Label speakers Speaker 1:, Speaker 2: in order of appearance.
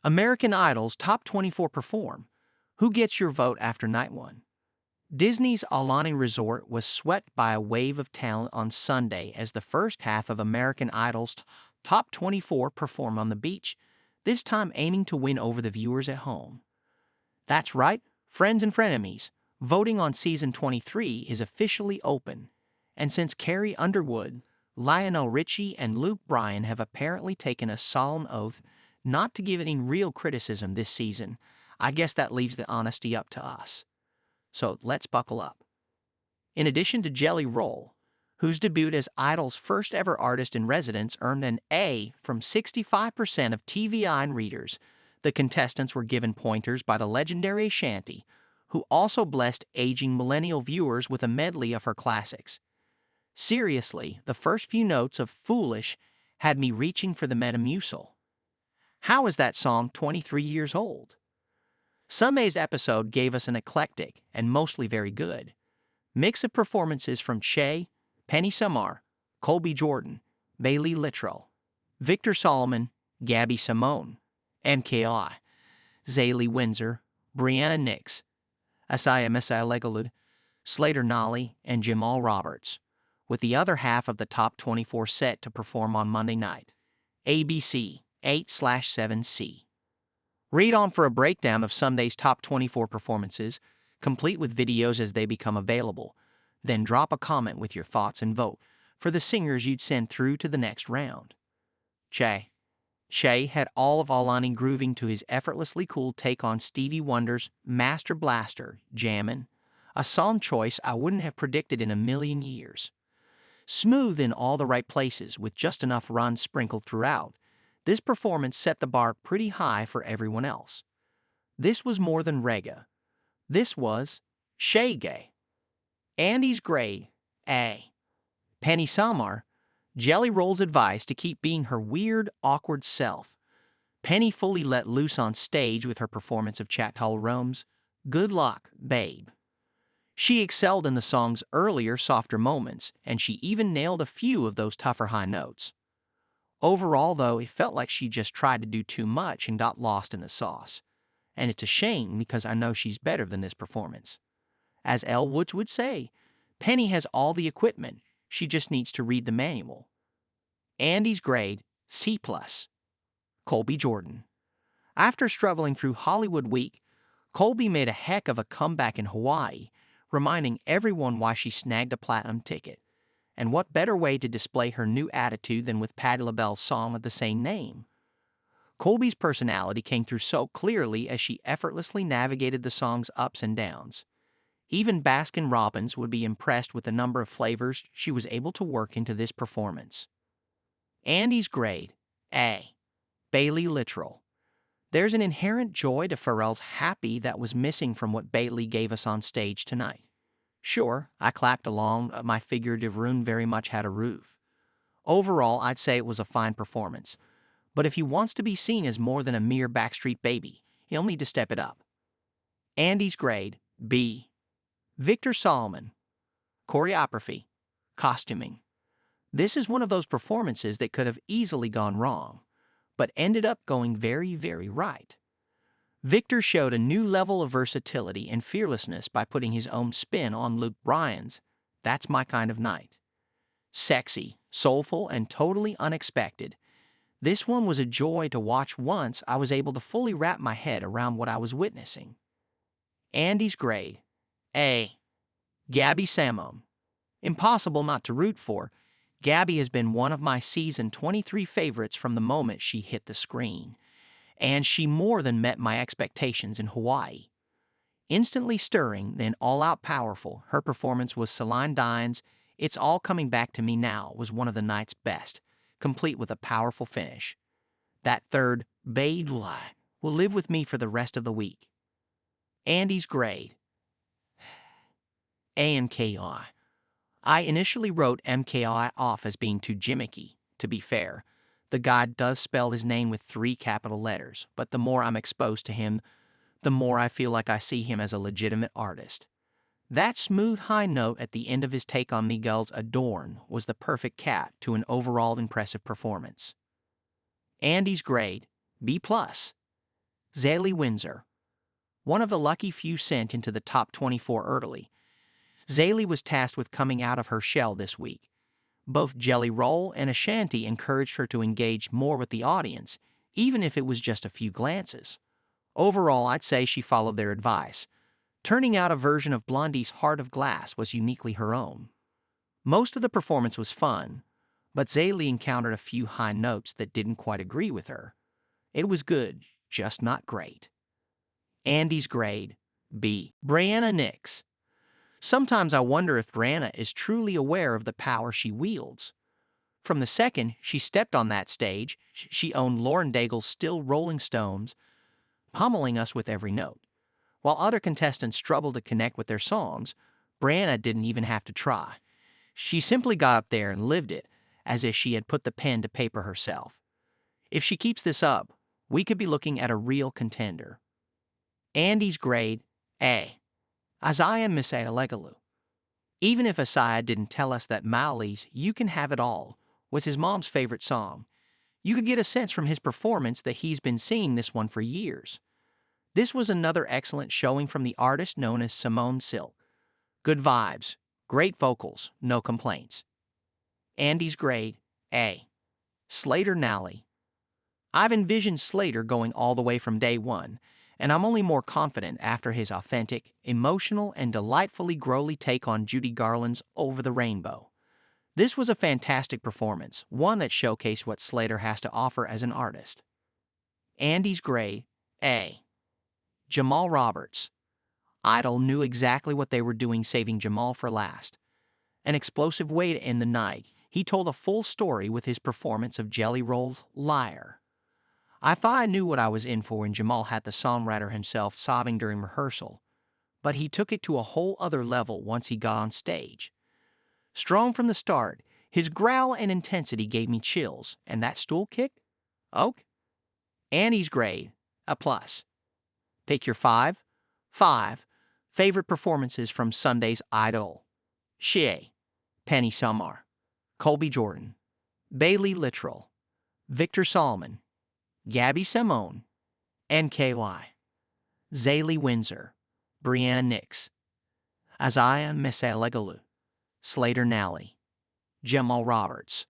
Speaker 1: American Idol's Top 24 perform. Who gets your vote after night one? Disney's Aulani Resort was swept by a wave of talent on Sunday as the first half of American Idol's Top 24 performed on the beach, this time aiming to win over the viewers at home. That's right, friends and frenemies, voting on Season 23 is officially open, and since Carrie Underwood, Lionel Richie, and Bryan have apparently taken a solemn oath not to give any real criticism this season, I guess that leaves the honesty up to us. So let's buckle up. In addition to Jelly Roll, whose debut as Idol's first ever artist in residence earned an A from 65% of TVLine readers, the contestants were given pointers by the legendary Ashanti, who also blessed aging millennial viewers with a medley of her classics. Seriously, the first few notes of Foolish had me reaching for the Metamucil. How is that song 23 years old? Sunday's episode gave us an eclectic and mostly very good mix of performances from Shay, Penny Samar, Colby Jordan, Bailey Littrell, Victor Solomon, Gabby Simone, MKI, Zaylee Windsor, Brianna Nix, Asaya Legalud, Slater Nolly, and Jamal Roberts, with the other half of the Top 24 set to perform on Monday night. ABC 8/7C. Read on for a breakdown of Sunday's Top 24 performances, complete with videos as they become available. Then drop a comment with your thoughts and vote for the singers you'd send through to the next round. Shay had all of Aulani grooving to his effortlessly cool take on Stevie Wonder's Master Blaster, Jammin', a song choice I wouldn't have predicted in a million years. Smooth in all the right places with just enough runs sprinkled throughout, this performance set the bar pretty high for everyone else. This was more than reggae. This was Shay gay. Andy's grade, A. Penny Samar, Jelly Roll's advice to keep being her weird, awkward self. Penny fully let loose on stage with her performance of Chatal Rome's Good Luck, Babe. She excelled in the song's earlier, softer moments, and she even nailed a few of those tougher high notes. Overall, though, it felt like she just tried to do too much and got lost in the sauce. And it's a shame because I know she's better than this performance. As Elle Woods would say, Penny has all the equipment, she just needs to read the manual. Andy's grade, C+. Colby Jordan. After struggling through Hollywood Week, Colby made a heck of a comeback in Hawaii, reminding everyone why she snagged a platinum ticket. And what better way to display her new attitude than with Patti LaBelle's song of the same name? Colby's personality came through so clearly as she effortlessly navigated the song's ups and downs. Even Baskin-Robbins would be impressed with the number of flavors she was able to work into this performance. Andy's grade, A. Bailey Littrell. There's an inherent joy to Pharrell's happy that was missing from what Bailey gave us on stage tonight. Sure, I clapped along, my figurative rune very much had a roof. Overall, I'd say it was a fine performance. But if he wants to be seen as more than a mere backstreet baby, he'll need to step it up. Andy's grade, B. Victor Solomon. Choreography, costuming. This is one of those performances that could have easily gone wrong, but ended up going very, very right. Victor showed a new level of versatility and fearlessness by putting his own spin on Bryan's That's My Kind of Night. Sexy, soulful, and totally unexpected. This one was a joy to watch once I was able to fully wrap my head around what I was witnessing. Andy's grade, A. Gabby Simone. Impossible not to root for. Gabby has been one of my season 23 favorites from the moment she hit the screen, and she more than met my expectations in Hawaii. Instantly stirring, then all-out powerful, her performance was Celine Dion's It's All Coming Back to Me Now was one of the night's best, complete with a powerful finish. That third, Babe, will live with me for the rest of the week. Andy's grade, AMKI. I initially wrote MKI off as being too gimmicky, to be fair. The guy does spell his name with 3 capital letters, but the more I'm exposed to him, the more I feel like I see him as a legitimate artist. That smooth high note at the end of his take on Miguel's Adorn was the perfect cat to an overall impressive performance. Andy's grade, B+. Zaylee Windsor, one of the lucky few sent into the top 24 early. Zaylee was tasked with coming out of her shell this week. Both Jelly Roll and Ashanti encouraged her to engage more with the audience, even if it was just a few glances. Overall, I'd say she followed their advice. Turning out a version of Blondie's Heart of Glass was uniquely her own. Most of the performance was fun, but Zaylee encountered a few high notes that didn't quite agree with her. It was good, just not great. Andy's grade, B. Brianna Nix. Sometimes I wonder if Brianna is truly aware of the power she wields. From the second she stepped on that stage, she owned Lauren Daigle's Still Rolling Stones, pummeling us with every note. While other contestants struggled to connect with their songs, Brianna didn't even have to try. She simply got up there and lived it, as if she had put the pen to paper herself. If she keeps this up, we could be looking at a real contender. Andy's grade, A. Isaiah Misalegalu. Even if Isaiah didn't tell us that Mauli's You Can Have It All was his mom's favorite song, you could get a sense from his performance that he's been singing this one for years. This was another excellent showing from the artist known as Simone Silk. Good vibes, great vocals, no complaints. Andy's grade, A. Slater Nally. I've envisioned Slater going all the way from day one, and I'm only more confident after his authentic, emotional, and delightfully growly take on Judy Garland's Over the Rainbow. This was a fantastic performance, one that showcased what Slater has to offer as an artist. Andy's grade, A. Jamal Roberts. Idol knew exactly what they were doing, saving Jamal for last. An explosive way to end the night, he told a full story with his performance of Jelly Roll's Liar. I thought I knew what I was in for when Jamal had the songwriter himself sobbing during rehearsal, but he took it to a whole other level once he got on stage. Strong from the start, his growl and intensity gave me chills, and that stool kick? Oak? Annie's grade, a plus. Pick your five favorite performances from Sunday's Idol. Shea, Penny Samar, Colby Jordan, Bailey Littrell, Victor Solomon, Gabby Simone, NKY, Zaylee Windsor, Brianna Nix, Isaiah Misalegalu, Slater Nally, Jamal Roberts.